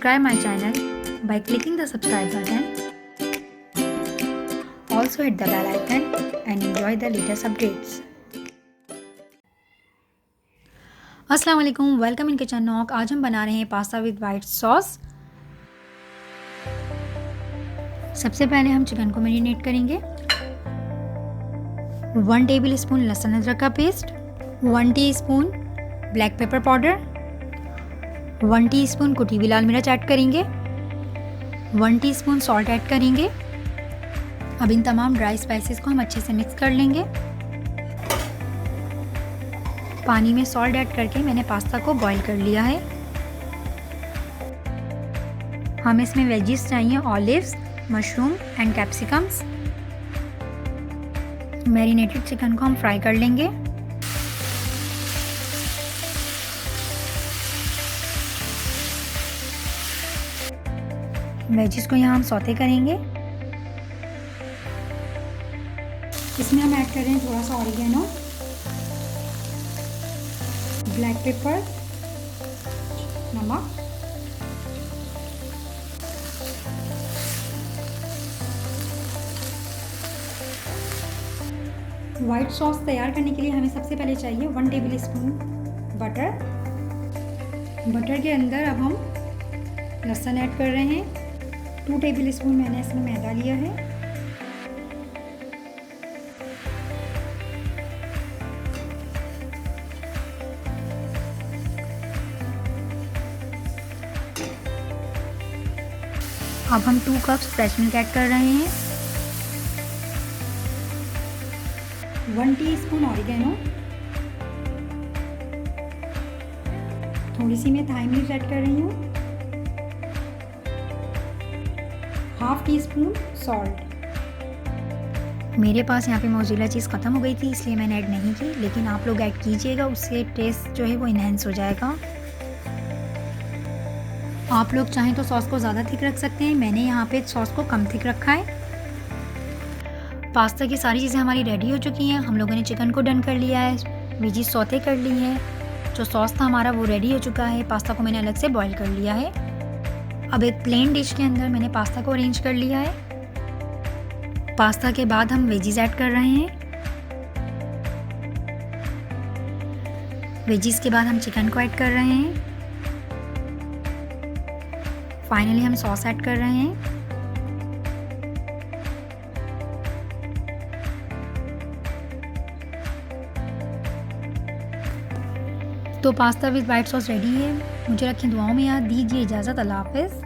subscribe my channel by clicking the subscribe button. Also hit the bell icon and enjoy the latest updates. अस्सलाम वालेकुम, welcome in kitchen knock. आज हम बना रहे हैं pasta with white sauce. सबसे पहले हम चिकन को मैरिनेट करेंगे। 1 टेबल स्पून लहसुन अदरक का paste, 1 teaspoon black pepper powder, 1 teaspoon कुटी हुई लाल मिर्च ऐड करेंगे, 1 टीस्पून सॉल्ट ऐड करेंगे। अब इन तमाम ड्राई स्पाइसेस को हम अच्छे से मिक्स कर लेंगे। पानी में सॉल्ट ऐड करके मैंने पास्ता को बॉईल कर लिया है। हमें इसमें वेजिस चाहिए, olives, mushroom and capsicums. Marinated chicken को हम फ्राई कर लेंगे। वेजिस को यहाँ हम सौते करेंगे। इसमें हम ऐड कर रहे हैं थोड़ा सा ऑरिगेनो, ब्लैक पेपर, नमक, वाइट सॉस तैयार करने के लिए हमें सबसे पहले चाहिए 1 टेबल स्पून बटर। बटर के अंदर अब हम लहसुन ऐड कर रहे हैं। 2 टेबल स्पून मैंने इसमें मैदा लिया है। अब हम 2 कप्स फ्रेश मिल्क ऐड कर रहे हैं। 1 टीस्पून ऑरिगेनो, थोड़ी सी मैं थाइम लीव्स ऐड कर रही हूँ, 1/2 टीस्पून सॉल्ट। मेरे पास यहाँ पे मोज़रेला चीज़ ख़त्म हो गई थी इसलिए मैंने ऐड नहीं की, लेकिन आप लोग ऐड कीजिएगा, उससे टेस्ट जो है वो इन्हेंस हो जाएगा। आप लोग चाहें तो सॉस को ज़्यादा थिक रख सकते हैं, मैंने यहाँ पे सॉस को कम थिक रखा है। पास्ता की सारी चीज़ें हमारी रेडी हो चुकी हैं। हम लोगों ने चिकन को डन कर लिया है, वेजीज सौते कर ली है, जो सॉस था हमारा वो रेडी हो चुका है। पास्ता को मैंने अलग से बॉईल कर लिया है। अब एक प्लेन डिश के अंदर मैंने पास्ता को अरेंज कर लिया है। पास्ता के बाद हम वेजीज ऐड कर रहे हैं। वेजीज के बाद हम चिकन को ऐड कर रहे हैं। फाइनली हम सॉस ऐड कर रहे हैं। तो pasta with white sauce ready है। मुझे रखें दुआओं में याद। दीजिए इजाज़त। अल्लाह हाफ़िज़।